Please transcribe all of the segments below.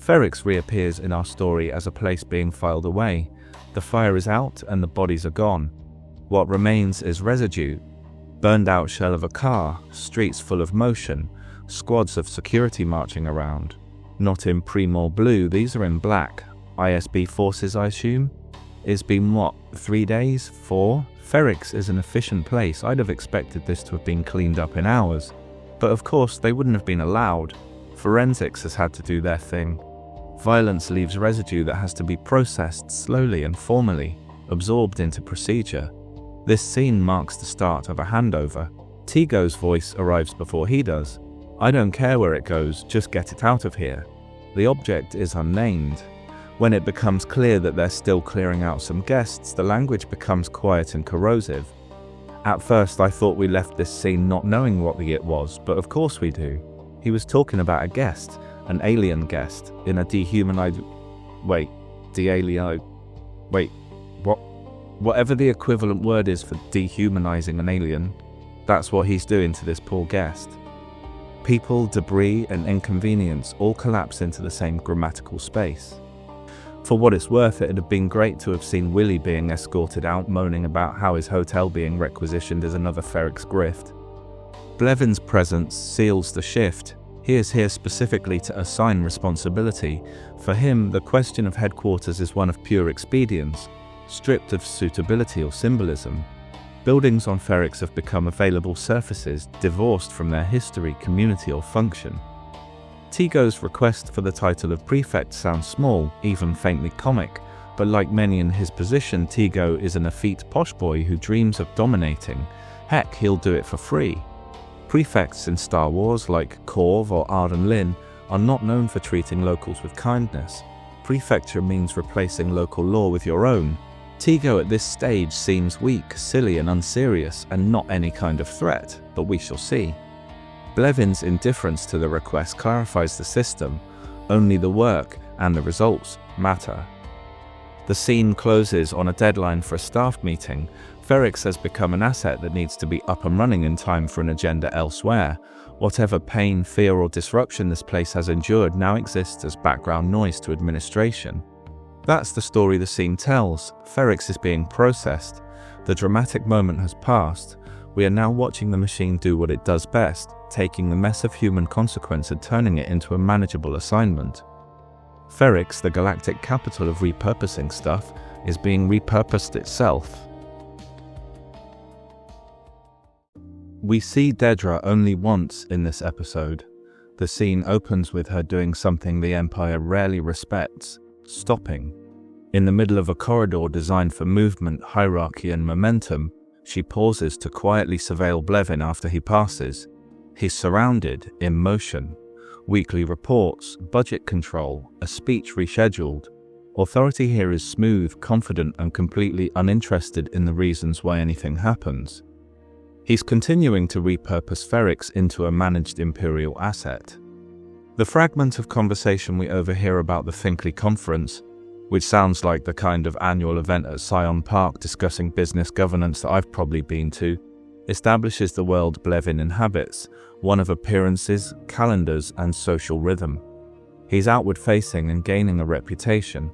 Ferrix reappears in our story as a place being filed away. The fire is out and the bodies are gone. What remains is residue. Burned out shell of a car, streets full of motion, squads of security marching around. Not in Primor blue, these are in black. ISB forces, I assume? It's been what, 3 days? 4? Ferrix is an efficient place. I'd have expected this to have been cleaned up in hours. But of course, they wouldn't have been allowed. Forensics has had to do their thing. Violence leaves residue that has to be processed slowly and formally, absorbed into procedure. This scene marks the start of a handover. Tigo's voice arrives before he does. I don't care where it goes, just get it out of here. The object is unnamed. When it becomes clear that they're still clearing out some guests, the language becomes quiet and corrosive. At first I thought we left this scene not knowing what the it was, but of course we do. He was talking about a guest, an alien guest, in a dehumanized... Whatever the equivalent word is for dehumanizing an alien, that's what he's doing to this poor guest. People, debris, and inconvenience all collapse into the same grammatical space. For what it's worth, it'd have been great to have seen Willie being escorted out, moaning about how his hotel being requisitioned is another Ferrix grift. Blevin's presence seals the shift. He is here specifically to assign responsibility. For him, the question of headquarters is one of pure expedience, stripped of suitability or symbolism. Buildings on Ferrix have become available surfaces, divorced from their history, community, or function. Tigo's request for the title of prefect sounds small, even faintly comic, but like many in his position, Tigo is an effete posh boy who dreams of dominating. Heck, he'll do it for free. Prefects in Star Wars, like Corv or Arden Lyn, are not known for treating locals with kindness. Prefecture means replacing local law with your own. Tigo at this stage seems weak, silly and unserious, and not any kind of threat, but we shall see. Blevin's indifference to the request clarifies the system. Only the work and the results matter. The scene closes on a deadline for a staff meeting. Ferrix has become an asset that needs to be up and running in time for an agenda elsewhere. Whatever pain, fear or disruption this place has endured now exists as background noise to administration. That's the story the scene tells. Ferrix is being processed. The dramatic moment has passed. We are now watching the machine do what it does best, taking the mess of human consequence and turning it into a manageable assignment. Ferrix, the galactic capital of repurposing stuff, is being repurposed itself. We see Dedra only once in this episode. The scene opens with her doing something the Empire rarely respects: stopping. In the middle of a corridor designed for movement, hierarchy and momentum, she pauses to quietly surveil Blevin after he passes. He's surrounded, in motion. Weekly reports, budget control, a speech rescheduled. Authority here is smooth, confident and completely uninterested in the reasons why anything happens. He's continuing to repurpose Ferrix into a managed Imperial asset. The fragment of conversation we overhear about the Finkley Conference, which sounds like the kind of annual event at Scion Park discussing business governance that I've probably been to, establishes the world Blevin inhabits, one of appearances, calendars and social rhythm. He's outward-facing and gaining a reputation.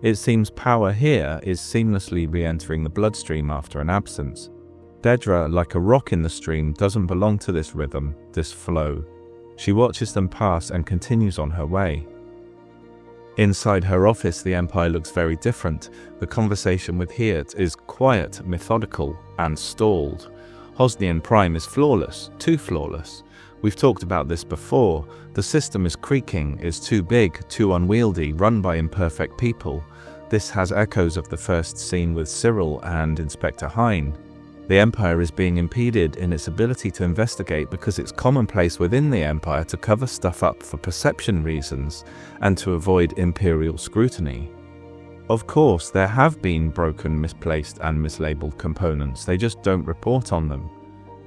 It seems power here is seamlessly re-entering the bloodstream after an absence. Dedra, like a rock in the stream, doesn't belong to this rhythm, this flow. She watches them pass and continues on her way. Inside her office, the Empire looks very different. The conversation with Hirt is quiet, methodical, and stalled. Hosnian Prime is flawless, too flawless. We've talked about this before. The system is creaking, is too big, too unwieldy, run by imperfect people. This has echoes of the first scene with Cyril and Inspector Hein. The Empire is being impeded in its ability to investigate because it's commonplace within the Empire to cover stuff up for perception reasons and to avoid Imperial scrutiny. Of course, there have been broken, misplaced and mislabeled components, they just don't report on them.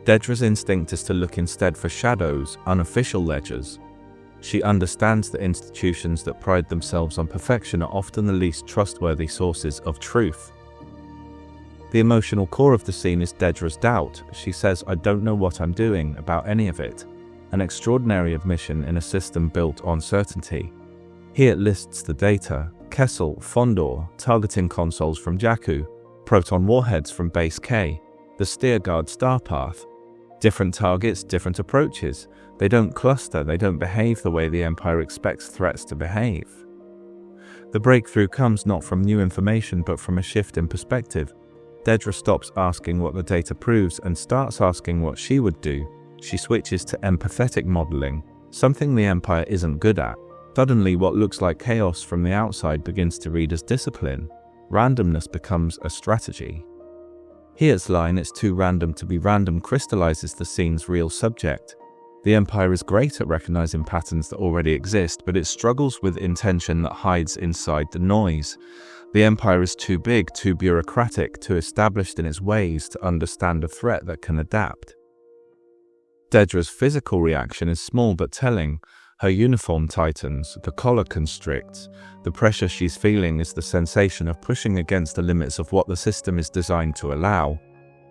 Dedra's instinct is to look instead for shadows, unofficial ledgers. She understands that institutions that pride themselves on perfection are often the least trustworthy sources of truth. The emotional core of the scene is Dedra's doubt. She says, "I don't know what I'm doing about any of it," an extraordinary admission in a system built on certainty. Here it lists the data: Kessel, Fondor, targeting consoles from Jakku, proton warheads from Base K, the Steerguard star path. Different targets, different approaches. They don't cluster, they don't behave the way the Empire expects threats to behave. The breakthrough comes not from new information but from a shift in perspective. Dedra stops asking what the data proves and starts asking what she would do. She switches to empathetic modeling, something the Empire isn't good at. Suddenly, what looks like chaos from the outside begins to read as discipline. Randomness becomes a strategy. Here's line, "It's too random to be random," crystallizes the scene's real subject. The Empire is great at recognizing patterns that already exist, but it struggles with intention that hides inside the noise. The Empire is too big, too bureaucratic, too established in its ways to understand a threat that can adapt. Dedra's physical reaction is small but telling. Her uniform tightens, the collar constricts. The pressure she's feeling is the sensation of pushing against the limits of what the system is designed to allow.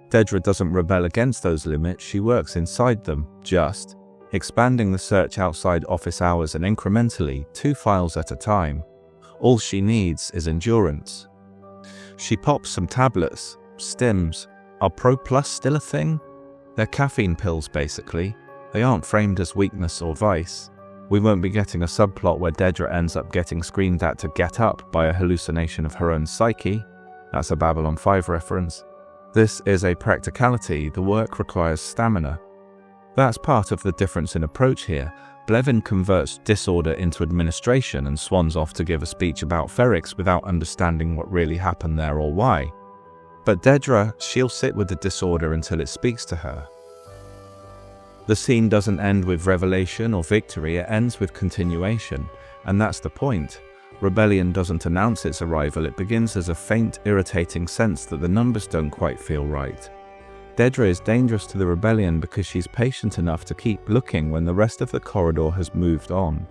Dedra doesn't rebel against those limits, she works inside them, just expanding the search outside office hours and incrementally, 2 files at a time. All she needs is endurance. She pops some tablets, stims. Are Pro Plus still a thing? They're caffeine pills, basically. They aren't framed as weakness or vice. We won't be getting a subplot where Dedra ends up getting screamed at to get up by a hallucination of her own psyche. That's a Babylon 5 reference. This is a practicality. The work requires stamina. That's part of the difference in approach here. Blevin converts disorder into administration and swans off to give a speech about Ferrix without understanding what really happened there or why. But Dedra, she'll sit with the disorder until it speaks to her. The scene doesn't end with revelation or victory, it ends with continuation, and that's the point. Rebellion doesn't announce its arrival, it begins as a faint, irritating sense that the numbers don't quite feel right. Dedra is dangerous to the rebellion because she's patient enough to keep looking when the rest of the corridor has moved on.